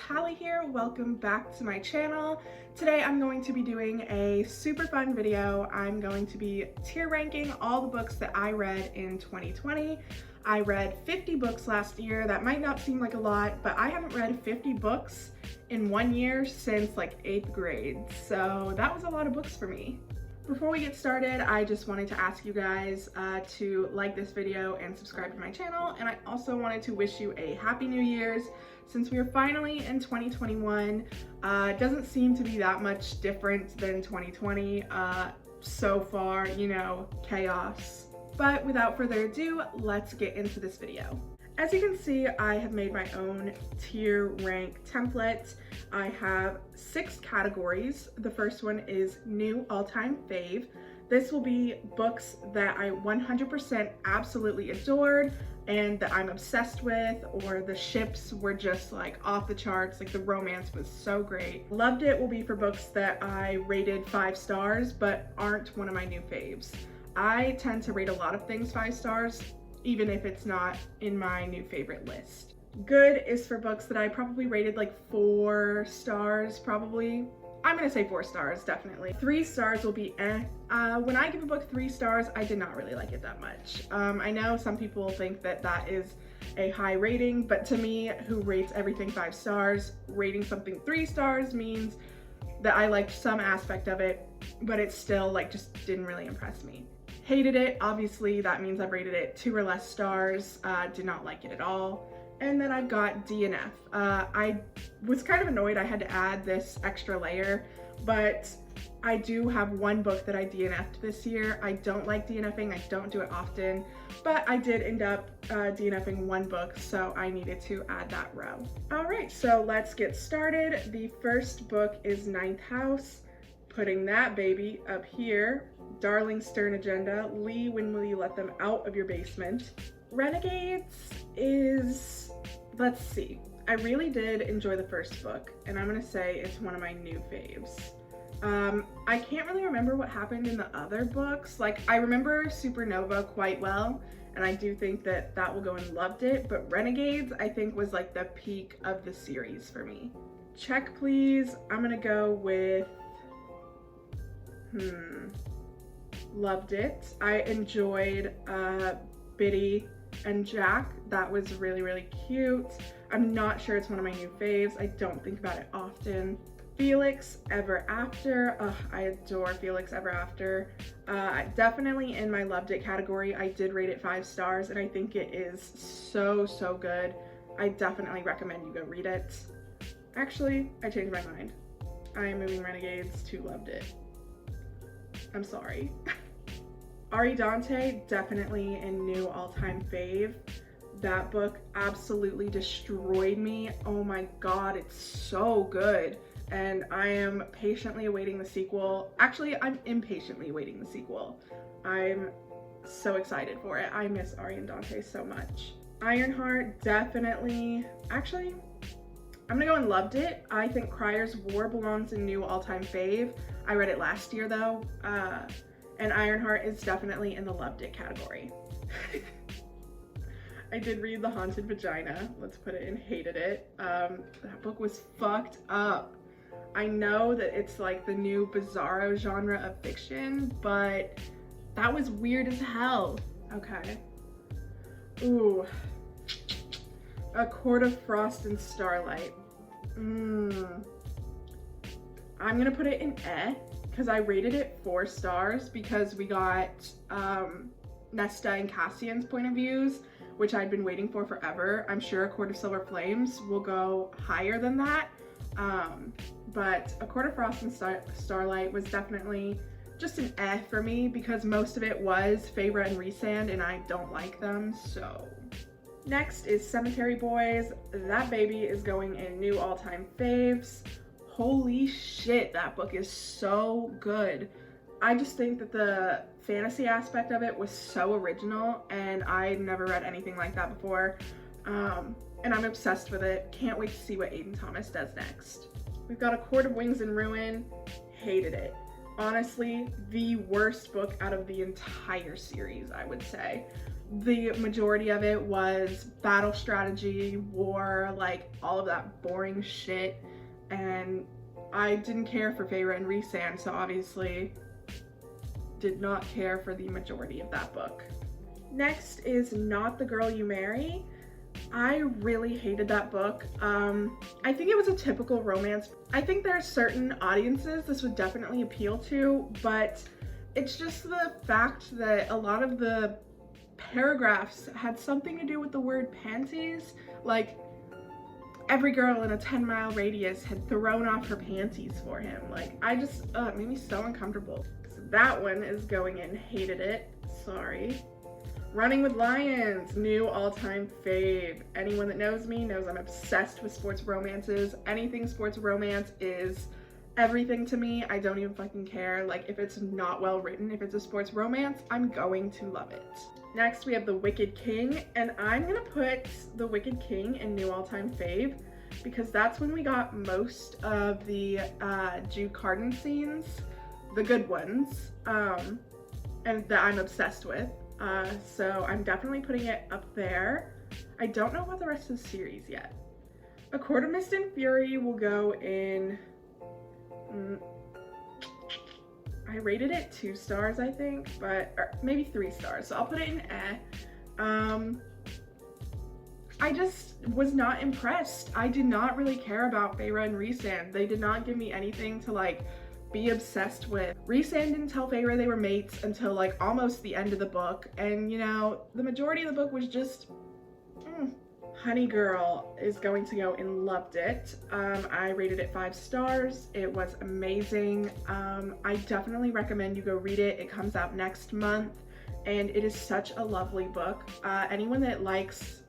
Hallie here. Welcome back to my channel. Today I'm going to be doing a super fun video. I'm going to be tier ranking all the books that I read in 2020. I read 50 books last year. That might not seem like a lot, but I haven't read 50 books in 1 year since like 8th grade. So that was a lot of books for me. Before we get started, I just wanted to ask you guys to like this video and subscribe to my channel. And I also wanted to wish you a Happy New Year's. Since we are finally in 2021, it doesn't seem to be that much different than 2020 so far, you know, chaos. But without further ado, let's get into this video. As you can see, I have made my own tier rank template. I have 6 categories. The first one is new all-time fave. This will be books that I 100% absolutely adored and that I'm obsessed with, or the ships were just like off the charts, like the romance was so great. Loved It will be for books that I rated 5 stars but aren't one of my new faves. I tend to rate a lot of things 5 stars, even if it's not in my new favorite list. Good is for books that I probably rated like 4 stars, probably. I'm gonna say 4 stars, definitely. 3 stars will be eh. When I give a book 3 stars, I did not really like it that much. I know some people think that that is a high rating, but to me, who rates everything 5 stars, rating something 3 stars means that I liked some aspect of it, but it still like just didn't really impress me. Hated it, obviously that means I've rated it 2 or less stars, did not like it at all. And then I've got D and F. I was kind of annoyed I had to add this extra layer, but I do have one book that I DNF'd this year. I don't like DNFing, I don't do it often, but I did end up DNFing one book, so I needed to add that row. All right, so let's get started. The first book is Ninth House, putting that baby up here. Darling Stern Agenda, Lee, when will you let them out of your basement? Renegades is, let's see. I really did enjoy the first book, and I'm gonna say it's one of my new faves. I can't really remember what happened in the other books. Like, I remember Supernova quite well, and I do think that that will go in Loved It, but Renegades I think was like the peak of the series for me. Check please, I'm gonna go with, Loved It. I enjoyed Biddy and Jack. That was really, really cute. I'm not sure it's one of my new faves. I don't think about it often. Felix Ever After. Ugh, I adore Felix Ever After. Definitely in my Loved It category. I did rate it 5 stars and I think it is so, so good. I definitely recommend you go read it. Actually, I changed my mind. I am moving Renegades to Loved It. I'm sorry. Ari Dante, definitely a new all-time fave. That book absolutely destroyed me. Oh my god, it's so good. And I am patiently awaiting the sequel. Actually, I'm impatiently awaiting the sequel. I'm so excited for it. I miss Ari and Dante so much. Ironheart, definitely. Actually, I'm gonna go and Loved It. I think Crier's War belongs in new all-time fave. I read it last year though. And Ironheart is definitely in the Loved It category. I did read The Haunted Vagina, let's put it in hated it. That book was fucked up. I know that it's like the new bizarro genre of fiction, but that was weird as hell. Okay. Ooh. A Court of Frost and Starlight. I'm gonna put it in eh, because I rated it 4 stars because we got Nesta and Cassian's point of views, which I'd been waiting for forever. I'm sure A Court of Silver Flames will go higher than that, but A Court of Frost and Starlight was definitely just an eh for me because most of it was Feyre and Rhysand and I don't like them, so. Next is Cemetery Boys. That baby is going in new all-time faves. Holy shit, that book is so good. I just think that the fantasy aspect of it was so original and I never read anything like that before. And I'm obsessed with it. Can't wait to see what Aiden Thomas does next. We've got A Court of Wings and Ruin. Hated it. Honestly, the worst book out of the entire series, I would say. The majority of it was battle strategy, war, like all of that boring shit, and I didn't care for Feyre and Rhysand, so obviously did not care for the majority of that book. Next is Not the Girl You Marry. I really hated that book. I think it was a typical romance. I think there are certain audiences this would definitely appeal to, but it's just the fact that a lot of the paragraphs had something to do with the word panties. Like, every girl in a 10-mile radius had thrown off her panties for him. Like, it made me so uncomfortable. So that one is going in, hated it, sorry. Running with Lions, new all-time fave. Anyone that knows me knows I'm obsessed with sports romances. Anything sports romance is everything to me. I don't even fucking care. Like, if it's not well written, if it's a sports romance, I'm going to love it. Next, we have The Wicked King, and I'm gonna put The Wicked King in new all-time fave because that's when we got most of the Jude Carden scenes, the good ones, and that I'm obsessed with. So I'm definitely putting it up there. I don't know about the rest of the series yet. A Court of Mist and Fury will go in, I rated it 2 stars, I think, or maybe 3 stars, so I'll put it in I just was not impressed. I did not really care about Feyre and Rhysand. They did not give me anything to like be obsessed with. Rhysand didn't tell Feyre they were mates until like almost the end of the book, and you know, the majority of the book was just Honey Girl is going to go and loved it. I rated it 5 stars. It was amazing. I definitely recommend you go read it. It comes out next month and it is such a lovely book. Anyone that likes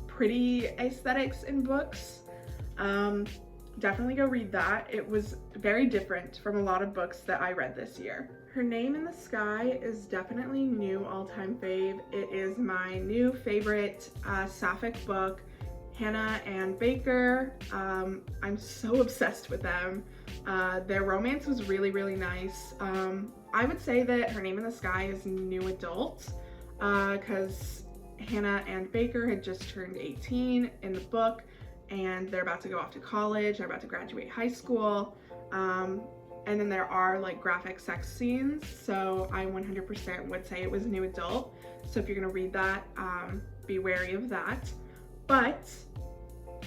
pretty aesthetics in books, definitely go read that. It was very different from a lot of books that I read this year. Her Name in the Sky is definitely new all-time fave. It is my new favorite sapphic book. Hannah and Baker, I'm so obsessed with them. Their romance was really, really nice. I would say that Her Name in the Sky is new adult because Hannah and Baker had just turned 18 in the book, and they're about to go off to college, they're about to graduate high school, and then there are like graphic sex scenes, so I 100% would say it was new adult. So if you're gonna read that, be wary of that. But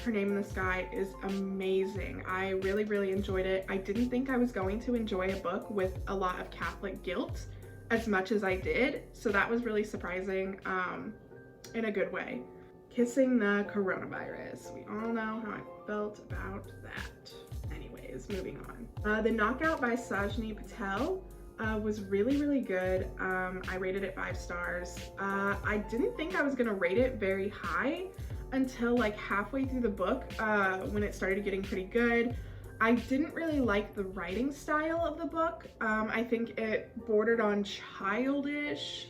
Her Name in the Sky is amazing. I really, really enjoyed it. I didn't think I was going to enjoy a book with a lot of Catholic guilt as much as I did, so that was really surprising in a good way. Kissing the Coronavirus. We all know how I felt about that. Anyways, moving on. The Knockout by Sajni Patel was really, really good. I rated it 5 stars. I didn't think I was gonna rate it very high until like halfway through the book when it started getting pretty good. I didn't really like the writing style of the book. I think it bordered on childish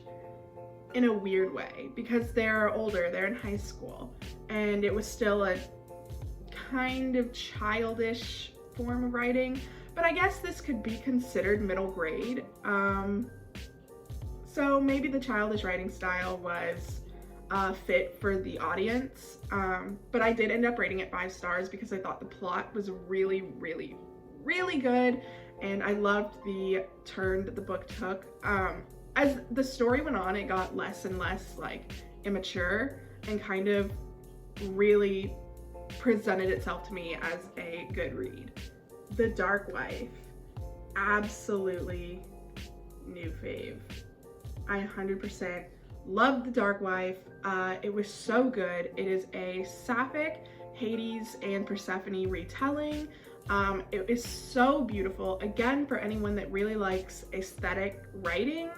in a weird way because they're older, they're in high school, and it was still a kind of childish form of writing, but I guess this could be considered middle grade. So maybe the childish writing style was fit for the audience, but I did end up rating it 5 stars because I thought the plot was really, really, really good, and I loved the turn that the book took. As the story went on, it got less and less like immature and kind of really presented itself to me as a good read. The Dark Wife, absolutely new fave. I 100% loved The Dark Wife. It was so good. It is a sapphic Hades and Persephone retelling. It is so beautiful. Again, for anyone that really likes aesthetic writing,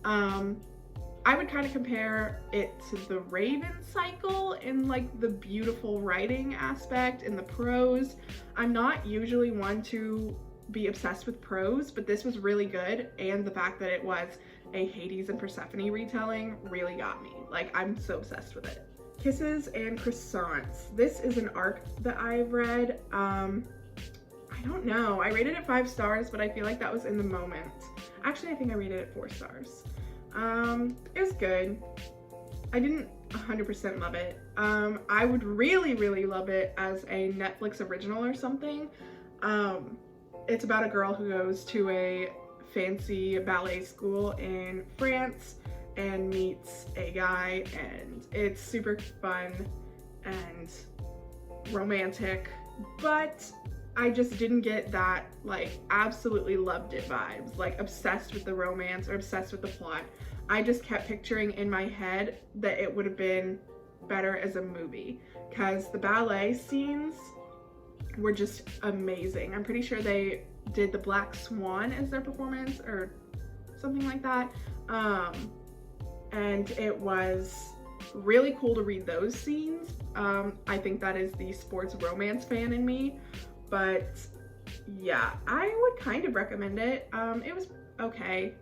I would kind of compare it to the Raven cycle in like the beautiful writing aspect and the prose. I'm not usually one to be obsessed with prose, but this was really good, and the fact that it was a Hades and Persephone retelling really got me. Like, I'm so obsessed with it. Kisses and Croissants. This is an arc that I've read. I don't know. I rated it 5 stars, but I feel like that was in the moment. Actually, I think I rated it 4 stars. It was good. I didn't 100% love it. I would really love it as a Netflix original or something. It's about a girl who goes to a fancy ballet school in France and meets a guy, and it's super fun and romantic, but I just didn't get that like absolutely loved it vibes, like obsessed with the romance or obsessed with the plot. I just kept picturing in my head that it would have been better as a movie because the ballet scenes were just amazing. I'm pretty sure they did the Black Swan as their performance or something like that. And it was really cool to read those scenes. I think that is the sports romance fan in me, but yeah, I would kind of recommend it. It was okay.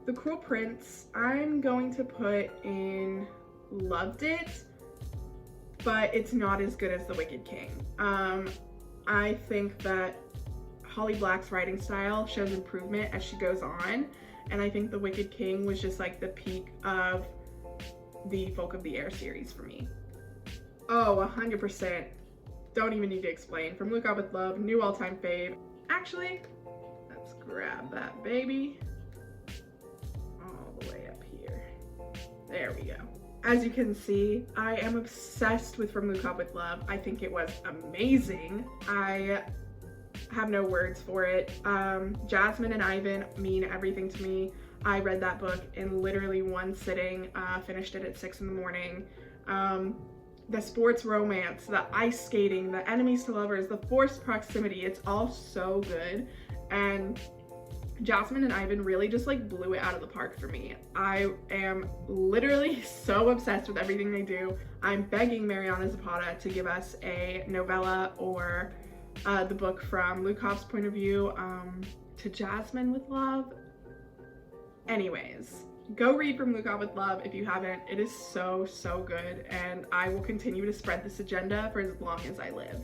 The Cruel Prince, I'm going to put in loved it, but it's not as good as The Wicked King. I think that Holly Black's writing style shows improvement as she goes on, and I think The Wicked King was just like the peak of the Folk of the Air series for me. Oh, 100%. Don't even need to explain. From Look Out With Love, new all-time fave. Actually, let's grab that baby. All the way up here. There we go. As you can see, I am obsessed with From Look Out With Love. I think it was amazing. I have no words for it. Jasmine and Ivan mean everything to me. I read that book in literally one sitting, finished it at 6 in the morning. The sports romance, the ice skating, the enemies to lovers, the forced proximity, it's all so good. And Jasmine and Ivan really just like blew it out of the park for me. I am literally so obsessed with everything they do. I'm begging Mariana Zapata to give us a novella or the book from Lukov's point of view to Jasmine with Love. Anyways, go read From Lukov with Love if you haven't. It is so good, and I will continue to spread this agenda for as long as I live.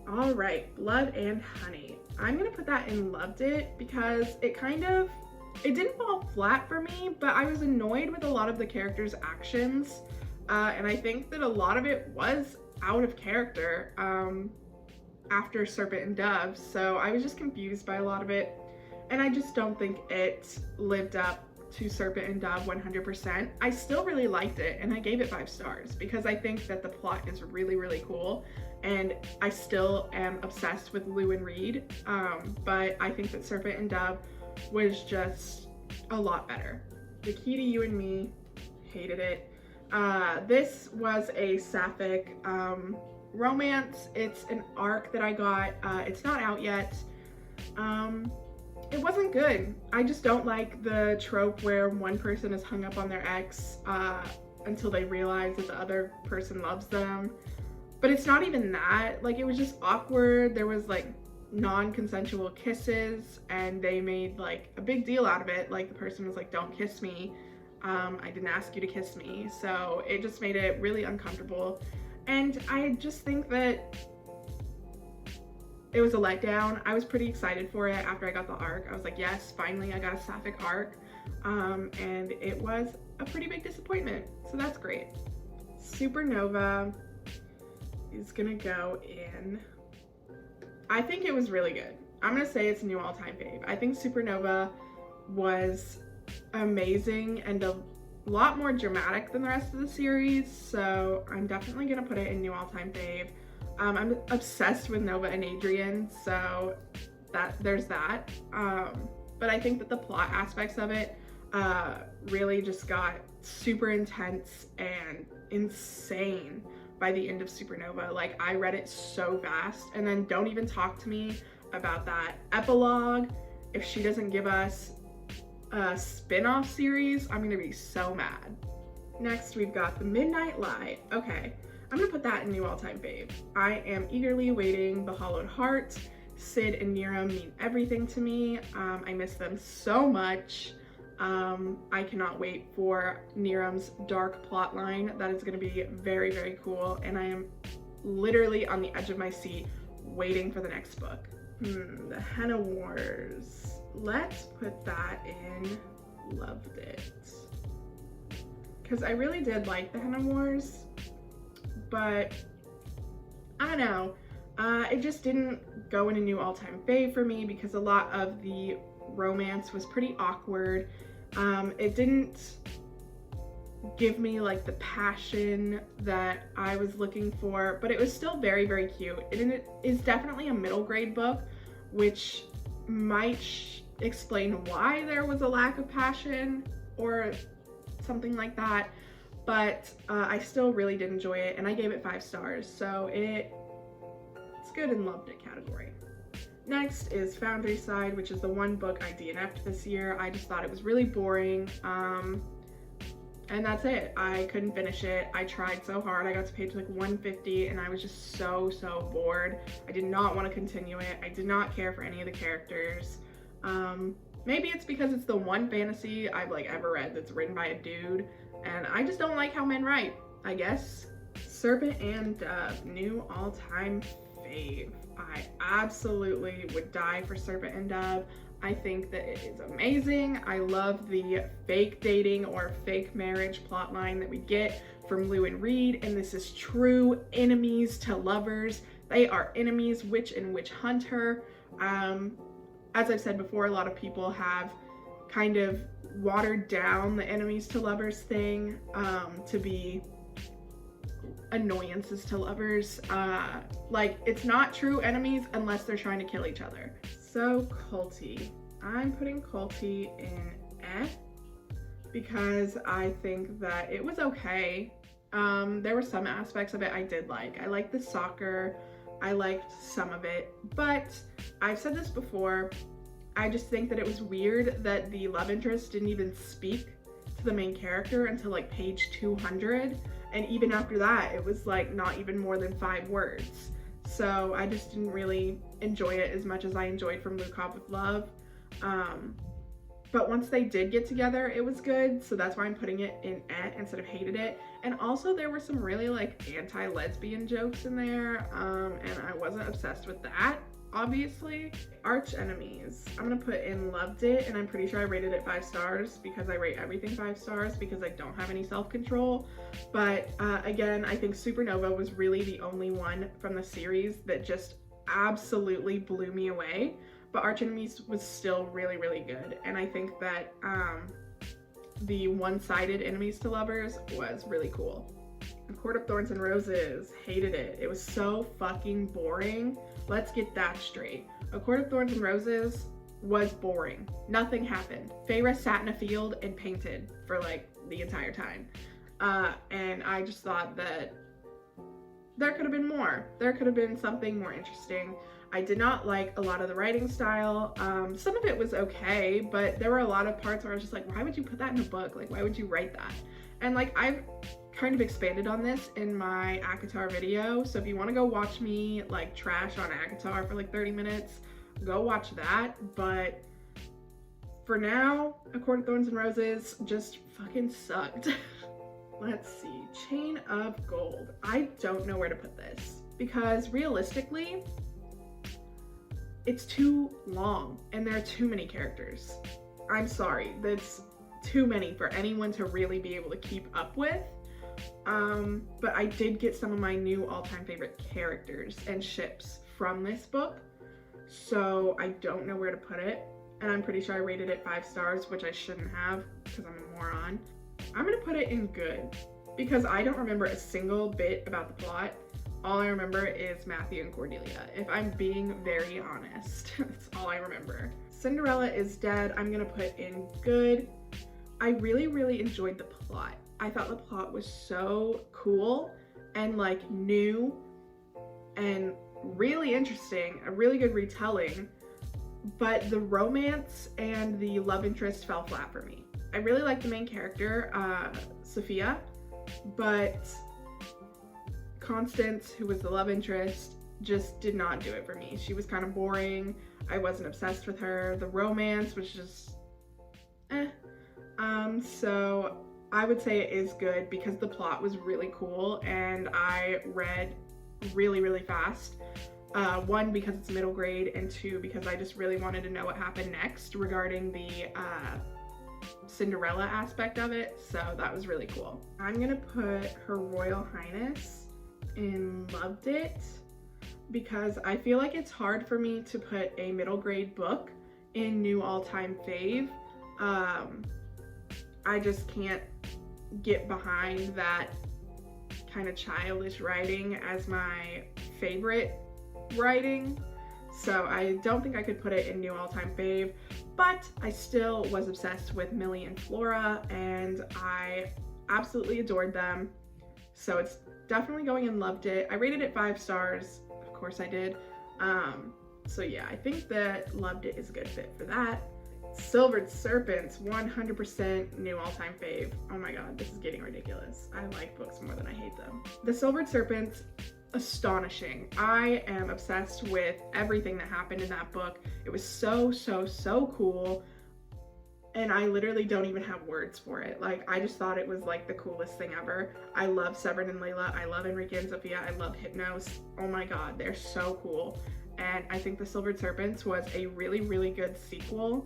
All right, Blood and Honey. I'm gonna put that in loved it because it didn't fall flat for me, but I was annoyed with a lot of the characters' actions, and I think that a lot of it was out of character after Serpent and Dove, so I was just confused by a lot of it, and I just don't think it lived up to Serpent and Dove 100%. I still really liked it, and I gave it 5 stars because I think that the plot is really cool, and I still am obsessed with Lou and Reed, but I think that Serpent and Dove was just a lot better. The Key to You and Me, hated it. This was a sapphic romance. It's an arc that I got. It's not out yet. It wasn't good. I just don't like the trope where one person is hung up on their ex until they realize that the other person loves them. But it's not even that. Like, it was just awkward. There was like non-consensual kisses, and they made like a big deal out of it. Like, the person was like, don't kiss me. I didn't ask you to kiss me. So it just made it really uncomfortable. And I just think that it was a letdown. I was pretty excited for it after I got the arc. I was like, yes, finally I got a sapphic arc. And it was a pretty big disappointment. So that's great. Supernova is gonna go in. I think it was really good. I'm gonna say it's a new all-time fave. I think Supernova was amazing and a lot more dramatic than the rest of the series, so I'm definitely gonna put it in new all-time fave. I'm obsessed with Nova and Adrian, so there's that. But I think that the plot aspects of it really just got super intense and insane by the end of Supernova. Like, I read it so fast, and then don't even talk to me about that epilogue. If she doesn't give us a spin-off series, I'm gonna be so mad. Next, we've got The Midnight Lie. Okay, I'm gonna put that in new all-time fave. I am eagerly awaiting The Hollowed Heart. Sid and Niram mean everything to me. I miss them so much. I cannot wait for Niram's dark plot line. That is gonna be very cool, and I am literally on the edge of my seat waiting for the next book. The Henna Wars. Let's put that in loved it. because I really did like the Henna Wars, but I don't know. It just didn't go in a new all-time fave for me because a lot of the romance was pretty awkward. It didn't give me like the passion that I was looking for, but it was still very, very cute. It is definitely a middle grade book, which might explain why there was a lack of passion or something like that, but I still really did enjoy it, and I gave it 5 stars, so it's good and loved it category. Next is Foundry Side, which is the one book I DNF'd this year. I just thought it was really boring, and that's it. I couldn't finish it. I tried so hard. I got to page like 150 and I was just so bored. I did not want to continue it. I did not care for any of the characters. Maybe it's because it's the one fantasy I've like ever read that's written by a dude, and I just don't like how men write, I guess. Serpent and Dove, new all-time fave. I absolutely would die for Serpent and Dove. I think that it is amazing. I love the fake dating or fake marriage plotline that we get from Lou and Reed, and this is true enemies to lovers. They are enemies, witch and witch hunter. As I've said before, a lot of people have kind of watered down the enemies to lovers thing to be annoyances to lovers. Like, it's not true enemies unless they're trying to kill each other. So culty. I'm putting culty in because I think that it was okay. There were some aspects of it I did like. I liked the soccer. I liked some of it, but I've said this before, I just think that it was weird that the love interest didn't even speak to the main character until like page 200, and even after that it was like not even more than 5 words. So I just didn't really enjoy it as much as I enjoyed From Lukov with Love. But once they did get together, it was good, so that's why I'm putting it in instead of hated it. And also there were some really like anti-lesbian jokes in there, and I wasn't obsessed with that, obviously. Arch enemies, I'm gonna put in loved it, and I'm pretty sure I rated it 5 stars because I rate everything 5 stars because I don't have any self-control. But again, I think Supernova was really the only one from the series that just absolutely blew me away. But Arch Enemies was still really, really good. And I think that the one-sided enemies to lovers was really cool. A Court of Thorns and Roses, hated it. It was so fucking boring. Let's get that straight. A Court of Thorns and Roses was boring. Nothing happened. Feyre sat in a field and painted for like the entire time. And I just thought that there could have been more. There could have been something more interesting. I did not like a lot of the writing style. Some of it was okay, but there were a lot of parts where I was just like, why would you put that in a book? Like, why would you write that? And like, I've kind of expanded on this in my ACOTAR video, so if you want to go watch me like trash on ACOTAR for like 30 minutes, go watch that. But for now, A Court of Thorns and Roses just fucking sucked. Let's see, Chain of Gold. I don't know where to put this because realistically, it's too long and there are too many characters. I'm sorry, that's too many for anyone to really be able to keep up with. But I did get some of my new all-time favorite characters and ships from this book, so I don't know where to put it. And I'm pretty sure I rated it 5 stars, which I shouldn't have because I'm a moron. I'm gonna put it in good because I don't remember a single bit about the plot. All I remember is Matthew and Cordelia, if I'm being very honest. That's all I remember. Cinderella is Dead, I'm gonna put in good. I really, really enjoyed the plot. I thought the plot was so cool and like new and really interesting, a really good retelling, but the romance and the love interest fell flat for me. I really like the main character, Sophia, but Constance, who was the love interest, just did not do it for me. She was kind of boring. I wasn't obsessed with her. The romance was just so I would say it is good because the plot was really cool and I read really, really fast. 1, because it's middle grade, and 2, because I just really wanted to know what happened next regarding the Cinderella aspect of it, so that was really cool. I'm gonna put Her Royal Highness in Loved It because I feel like it's hard for me to put a middle grade book in new all-time fave. I just can't get behind that kind of childish writing as my favorite writing. So I don't think I could put it in new all-time fave, but I still was obsessed with Millie and Flora and I absolutely adored them. So it's definitely going in Loved It. I rated it 5 stars, of course I did. So yeah, I think that Loved It is a good fit for that. Silvered Serpents, 100% new all-time fave. Oh my god, this is getting ridiculous. I like books more than I hate them. The Silvered Serpents, astonishing. I am obsessed with everything that happened in that book. It was so cool. And I literally don't even have words for it. Like, I just thought it was like the coolest thing ever. I love Severin and Layla. I love Enrique and Sophia. I love Hypnos. Oh my god, they're so cool. And I think The Silvered Serpents was a really good sequel.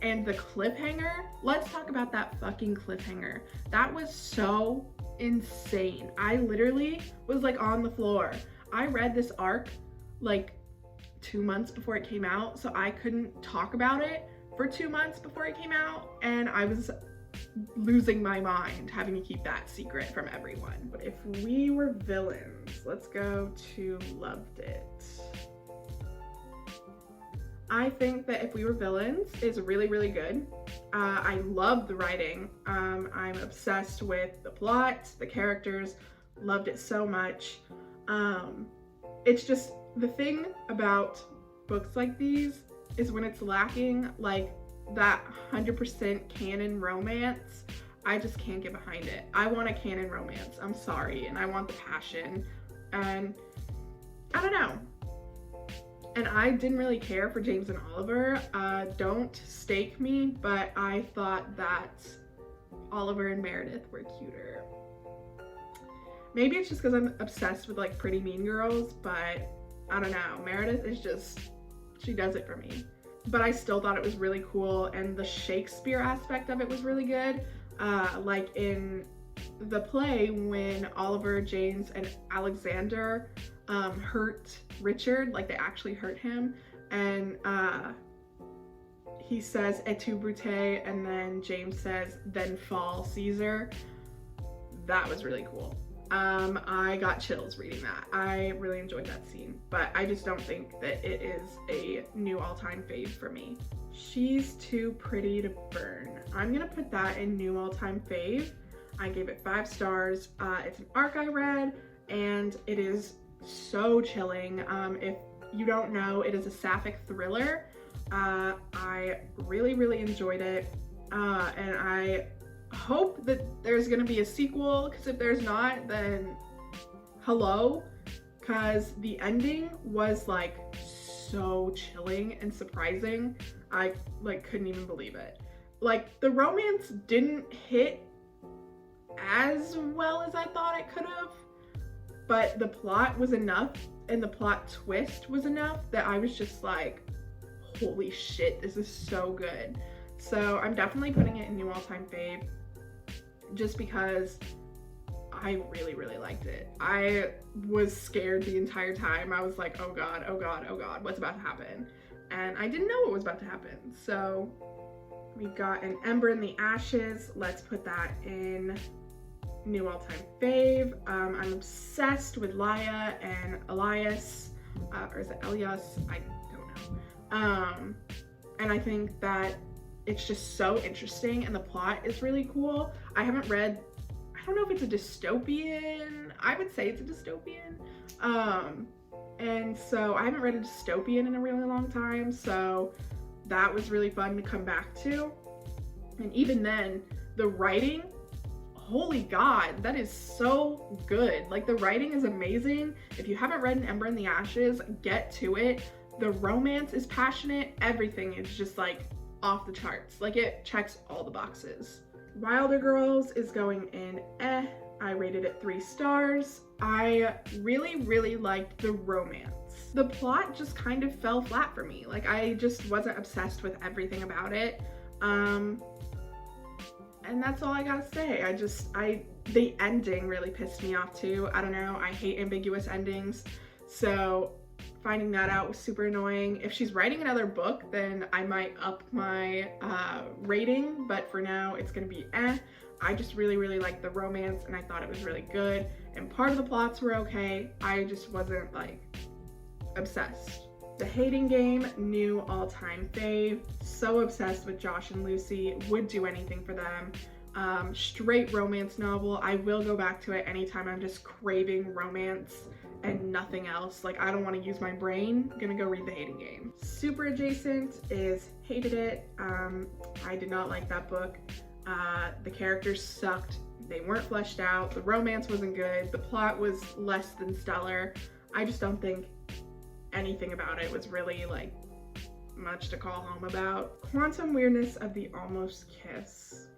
And the cliffhanger, let's talk about that fucking cliffhanger. That was so insane. I literally was like on the floor. I read this arc like 2 months before it came out, so I couldn't talk about it for 2 months before it came out, and I was losing my mind having to keep that secret from everyone. But if we were villains, let's go to Loved It. I think that If We Were Villains is really good. I love the writing. I'm obsessed with the plot, the characters, loved it so much. It's just, the thing about books like these is when it's lacking like that 100% canon romance, I just can't get behind it. I want a canon romance, I'm sorry, and I want the passion, and I don't know. And I didn't really care for James and Oliver. Don't stake me, but I thought that Oliver and Meredith were cuter. Maybe it's just because I'm obsessed with like pretty mean girls, but I don't know. Meredith is just, she does it for me. But I still thought it was really cool, and the Shakespeare aspect of it was really good. Like in the play when Oliver, James, and Alexander hurt Richard, like they actually hurt him, and he says et tu Brute, and then James says then fall Caesar. That was really cool. I got chills reading that. I really enjoyed that scene, but I just don't think that it is a new all-time fave for me. She's Too Pretty to Burn. I'm gonna put that in new all-time fave. I gave it 5 stars. It's an arc I read, and it is so chilling. If you don't know, it is a sapphic thriller. I really enjoyed it, and I hope that there's gonna be a sequel, because if there's not, then hello, because the ending was like so chilling and surprising. I like couldn't even believe it. Like, the romance didn't hit as well as I thought it could have, but the plot was enough, and the plot twist was enough that I was just like, holy shit, this is so good. So I'm definitely putting it in new all-time fave, just because I really liked it. I was scared the entire time. I was like, oh god, what's about to happen? And I didn't know what was about to happen. So we've got An Ember in the Ashes. Let's put that in new all-time fave. I'm obsessed with Laia and Elias, or is it Elias? I don't know. And I think that it's just so interesting, and the plot is really cool. I haven't read, I don't know if it's a dystopian, I would say it's a dystopian. And so I haven't read a dystopian in a really long time, so that was really fun to come back to. And even then, the writing, holy god, that is so good. Like, the writing is amazing. If you haven't read An Ember in the Ashes, get to it. The romance is passionate, everything is just like off the charts. Like, it checks all the boxes. Wilder Girls is going in I rated it 3 stars. I really liked the romance. The plot just kind of fell flat for me. Like, I just wasn't obsessed with everything about it. And that's all I gotta say. The ending really pissed me off too. I don't know, I hate ambiguous endings. So finding that out was super annoying. If she's writing another book, then I might up my rating, but for now it's gonna be eh. I just really liked the romance and I thought it was really good, and part of the plots were okay. I just wasn't like obsessed. The Hating Game, new all-time fave. So obsessed with Josh and Lucy, would do anything for them. Straight romance novel. I will go back to it anytime I'm just craving romance and nothing else. Like, I don't want to use my brain. I'm gonna go read The Hating Game. Super adjacent is Hated It. I did not like that book. The characters sucked. They weren't fleshed out. The romance wasn't good. The plot was less than stellar. I just don't think anything about it was really like much to call home about. Quantum Weirdness of the Almost Kiss.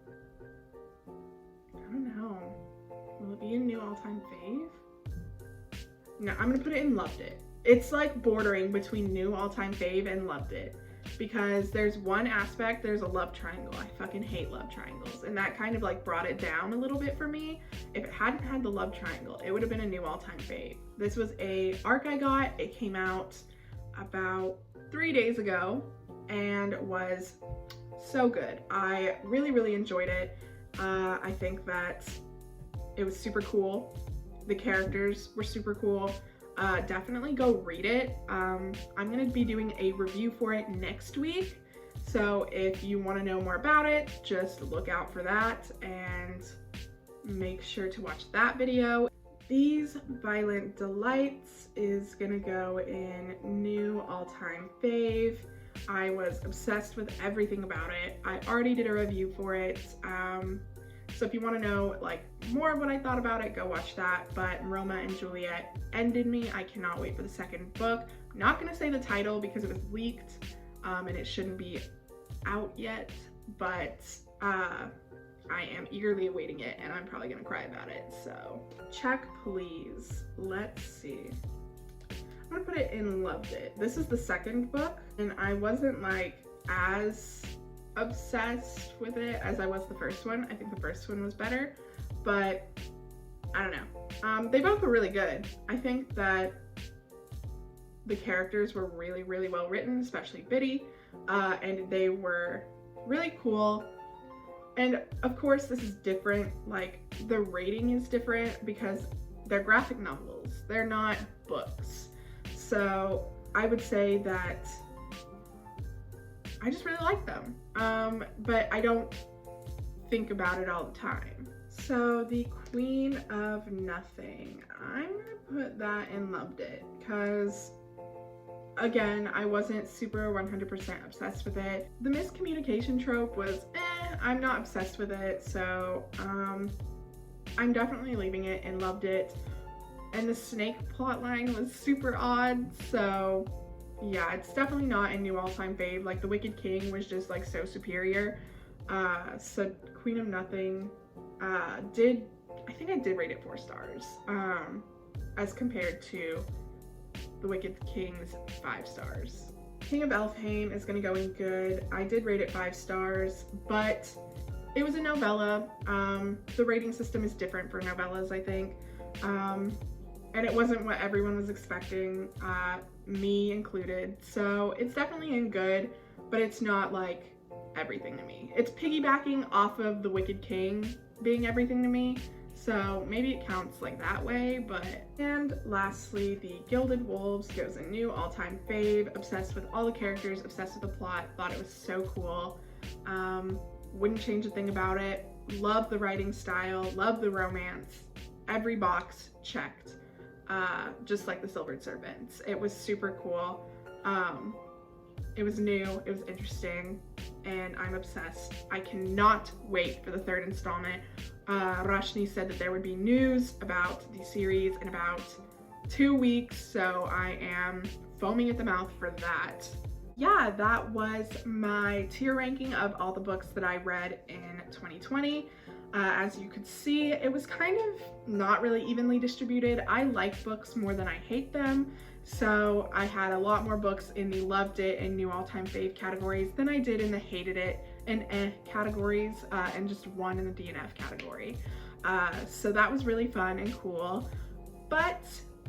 I don't know. Will it be a new all-time fave? No, I'm gonna put it in Loved It. It's like bordering between new all-time fave and Loved It, because there's one aspect, there's a love triangle. I fucking hate love triangles, and that kind of like brought it down a little bit for me. If it hadn't had the love triangle, it would have been a new all-time fave. This was a arc I got. It came out about 3 days ago and was so good. I really enjoyed it. I think that it was super cool. The characters were super cool. Definitely go read it. I'm gonna be doing a review for it next week, so if you want to know more about it, just look out for that and make sure to watch that video. These Violent Delights is gonna go in new all-time fave. I was obsessed with everything about it. I already did a review for it. So if you want to know like more of what I thought about it, go watch that. But Roma and Juliet ended me. I cannot wait for the second book. I'm not gonna say the title because it was leaked and it shouldn't be out yet, but I am eagerly awaiting it and I'm probably gonna cry about it. So check please. Let's see. I'm gonna put it in Loved It. This is the second book and I wasn't like as obsessed with it as I was the first one. I think the first one was better, but I don't know. They both were really good. I think that the characters were really well written, especially Biddy, and they were really cool. And of course this is different, like the rating is different because they're graphic novels, they're not books. So I would say that I just really like them, but I don't think about it all the time. So the Queen of Nothing, I'm gonna put that in Loved It because again, I wasn't super 100% obsessed with it. The miscommunication trope was I'm not obsessed with it, so I'm definitely leaving it in Loved It. And the snake plotline was super odd, so yeah, it's definitely not a new all-time fave. Like the Wicked King was just like so superior. So Queen of Nothing I think I did rate it 4 stars as compared to the Wicked King's 5 stars. King of Elfhame is gonna go in good. I did rate it 5 stars, but it was a novella. The rating system is different for novellas, I think. And it wasn't what everyone was expecting, me included. So it's definitely in good, but it's not like everything to me. It's piggybacking off of the Wicked King being everything to me, so maybe it counts like that way, but... And lastly, the Gilded Wolves goes a new all-time fave. Obsessed with all the characters, obsessed with the plot, thought it was so cool. Wouldn't change a thing about it. Love the writing style, love the romance. Every box checked. Just like the Silvered Serpents. It was super cool. It was new, it was interesting, and I'm obsessed. I cannot wait for the 3rd installment. Rashni said that there would be news about the series in about 2 weeks, so I am foaming at the mouth for that. Yeah, that was my tier ranking of all the books that I read in 2020. As you could see, it was kind of not really evenly distributed. I like books more than I hate them, so I had a lot more books in the Loved It and new all-time fave categories than I did in the Hated It in categories and just 1 in the DNF category. So that was really fun and cool. But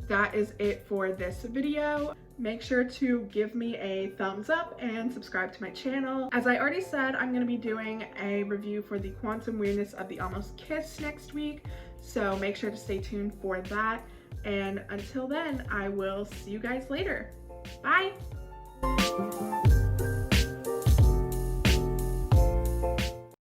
that is it for this video. Make sure to give me a thumbs up and subscribe to my channel. As I already said, I'm gonna be doing a review for the Quantum Weirdness of the Almost Kiss next week, so make sure to stay tuned for that. And until then, I will see you guys later. Bye!